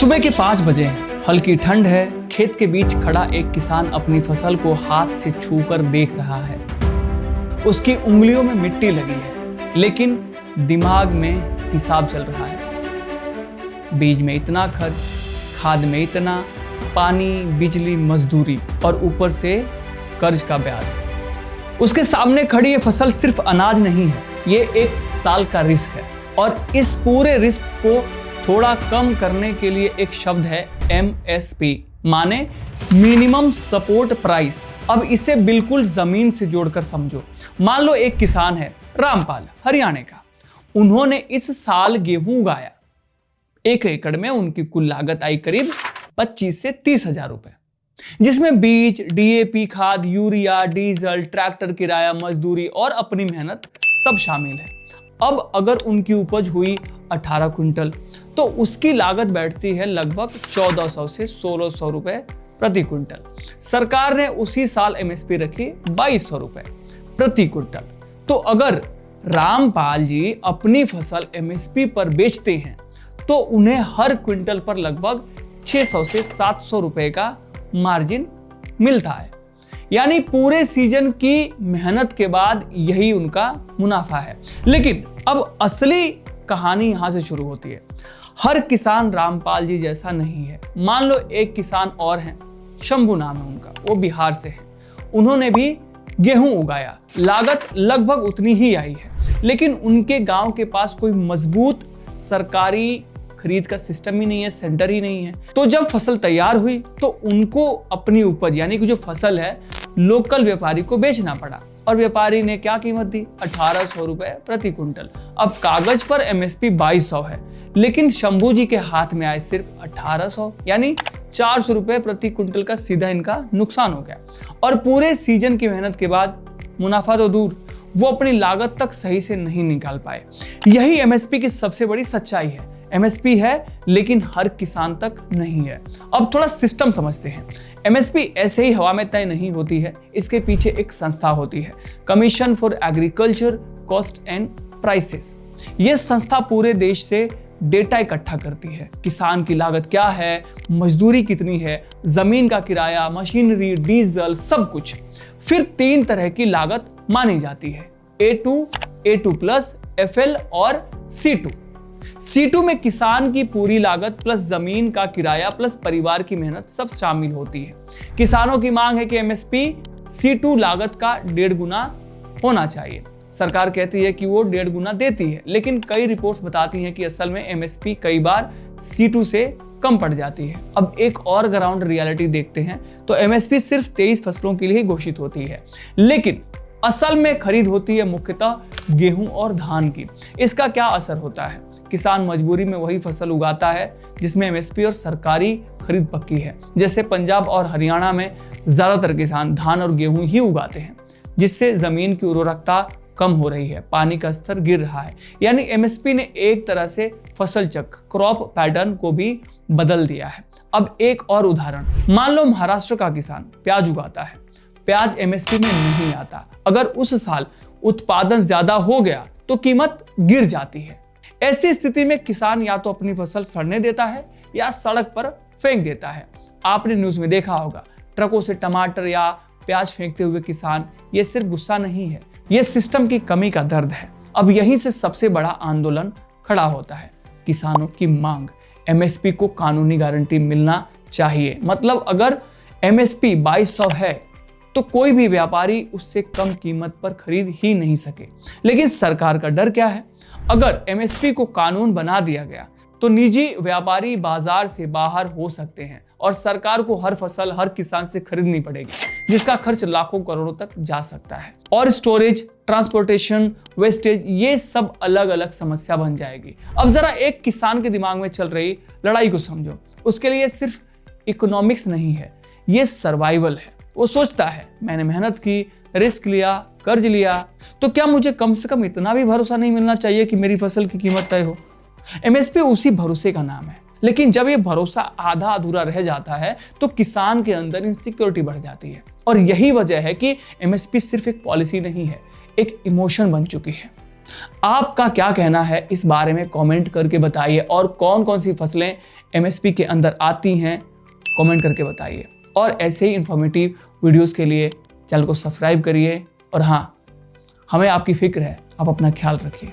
सुबह के 5 बजे हैं, हल्की ठंड है। खेत के बीच खड़ा एक किसान अपनी फसल को हाथ से छूकर देख रहा है। उसकी उंगलियों में मिट्टी लगी है, लेकिन दिमाग में हिसाब चल रहा है। बीज में इतना खर्च, खाद में इतना, पानी, बिजली, मजदूरी और ऊपर से कर्ज का ब्याज। उसके सामने खड़ी ये फसल सिर्फ अनाज नहीं है, ये एक साल का रिस्क है। और इस पूरे रिस्क को थोड़ा कम करने के लिए एक शब्द है MSP, माने मिनिमम सपोर्ट प्राइस। अब इसे बिल्कुल जमीन से जोड़कर समझो। मान लो एक किसान है, रामपाल, हरियाणा का। उन्होंने इस साल गेहूं उगाया। 1 एकड़ में उनकी कुल लागत आई करीब 25 से 30 हजार रुपए, जिसमें बीज, DAP, खाद, यूरिया, डीजल, ट्रैक्टर किराया, मजदूरी और अपनी मेहनत सब शामिल है। अब अगर उनकी उपज हुई 18 क्विंटल, तो उसकी लागत बैठती है लगभग 1400 से 1600 रुपए प्रति क्विंटल। सरकार ने उसी साल MSP रखी 2200 रुपए प्रति क्विंटल। तो अगर रामपाल जी अपनी फसल MSP पर बेचते हैं, तो उन्हें हर क्विंटल पर लगभग 600 से 700 रुपए का मार्जिन मिलता है। यानी पूरे सीजन की मेहनत के बाद यही उनका मुनाफा है। लेकिन अब असली कहानी यहां से शुरू होती है। हर किसान रामपाल जी जैसा नहीं है। मान लो एक किसान और हैं, शंभू नाम है उनका, वो बिहार से है। उन्होंने भी गेहूं उगाया, लागत लगभग उतनी ही आई है, लेकिन उनके गांव के पास कोई मजबूत सरकारी खरीद का सिस्टम ही नहीं है, सेंटर ही नहीं है। तो जब फसल तैयार हुई, तो उनको अपनी उपज यानी कि जो फसल है लोकल व्यापारी को बेचना पड़ा। और व्यापारी ने क्या कीमत दी? 1800 रुपए प्रति क्विंटल। अब कागज पर MSP 2200 है, लेकिन शंभू जी के हाथ में आए सिर्फ 1800, यानी 400 रुपए प्रति क्विंटल का सीधा इनका नुकसान हो गया। और पूरे सीजन की मेहनत के बाद मुनाफा तो दूर, वो अपनी लागत तक सही से नहीं निकाल पाए। यही MSP की सबसे बड़ी सच्चाई है। MSP है, लेकिन हर किसान तक नहीं है। अब थोड़ा सिस्टम समझते हैं। MSP ऐसे ही हवा में तय नहीं होती है, इसके पीछे एक संस्था होती है, commission for agriculture cost and prices. ये संस्था पूरे देश से डेटा इकट्ठा करती है। किसान की लागत क्या है, मजदूरी कितनी है, जमीन का किराया, मशीनरी, डीजल, सब कुछ। फिर 3 तरह की लागत मानी जाती है, A2, A2+, FL और C2। C2 में किसान की पूरी लागत प्लस जमीन का किराया प्लस परिवार की मेहनत सब शामिल होती है। किसानों की मांग है कि MSP C2 लागत का 1.5 गुना होना चाहिए। सरकार कहती है कि वो 1.5 गुना देती है, लेकिन कई रिपोर्ट्स बताती हैं कि असल में MSP कई बार C2 से कम पड़ जाती है। अब एक और ग्राउंड रियलिटी देखते हैं, तो MSP सिर्फ 23 फसलों के लिए घोषित होती है, लेकिन असल में खरीद होती है मुख्यतः गेहूं और धान की। इसका क्या असर होता है? किसान मजबूरी में वही फसल उगाता है जिसमें MSP और सरकारी खरीद पक्की है। जैसे पंजाब और हरियाणा में ज्यादातर किसान धान और गेहूं ही उगाते हैं, जिससे जमीन की उर्वरकता कम हो रही है, पानी का स्तर गिर रहा है। यानी MSP ने एक तरह से फसल चक्र, क्रॉप पैटर्न को भी बदल दिया है। अब एक और उदाहरण, मान लो महाराष्ट्र का किसान प्याज उगाता है। प्याज MSP में नहीं आता। अगर उस साल उत्पादन ज्यादा हो गया तो कीमत गिर जाती है। ऐसी स्थिति में किसान या तो अपनी फसल सड़ने देता है या सड़क पर फेंक देता है। आपने न्यूज में देखा होगा, ट्रकों से टमाटर या प्याज फेंकते हुए किसान। ये सिर्फ गुस्सा नहीं है, ये सिस्टम की कमी का दर्द है। अब यहीं से सबसे बड़ा आंदोलन खड़ा होता है, किसानों की मांग। MSP को कानूनी गारंटी मिलना चाहिए। मतलब अगर MSP 2200 है, तो कोई भी व्यापारी उससे कम कीमत पर खरीद ही नहीं सके। लेकिन सरकार का डर क्या है? अगर MSP को कानून बना दिया गया, तो निजी व्यापारी बाजार से बाहर हो सकते हैं और सरकार को हर फसल हर किसान से खरीदनी पड़ेगी, जिसका खर्च लाखों करोड़ों तक जा सकता है। और स्टोरेज, ट्रांसपोर्टेशन, वेस्टेज, ये सब अलग अलग समस्या बन जाएगी। अब जरा एक किसान के दिमाग में चल रही लड़ाई को समझो। उसके लिए सिर्फ इकोनॉमिक्स नहीं है, ये सर्वाइवल है। वो सोचता है, मैंने मेहनत की, रिस्क लिया, कर्ज लिया, तो क्या मुझे कम से कम इतना भी भरोसा नहीं मिलना चाहिए कि मेरी फसल की कीमत तय हो? MSP उसी भरोसे का नाम है। लेकिन जब ये भरोसा आधा अधूरा रह जाता है, तो किसान के अंदर इनसिक्योरिटी बढ़ जाती है। और यही वजह है कि MSP सिर्फ एक पॉलिसी नहीं है, एक इमोशन बन चुकी है। आपका क्या कहना है इस बारे में कमेंट करके बताइए, और कौन कौन सी फसलें एमएसपी के अंदर आती हैं कमेंट करके बताइए। और ऐसे ही इंफॉर्मेटिव वीडियोस के लिए चैनल को सब्सक्राइब करिए। और हाँ, हमें आपकी फिक्र है, आप अपना ख्याल रखिए।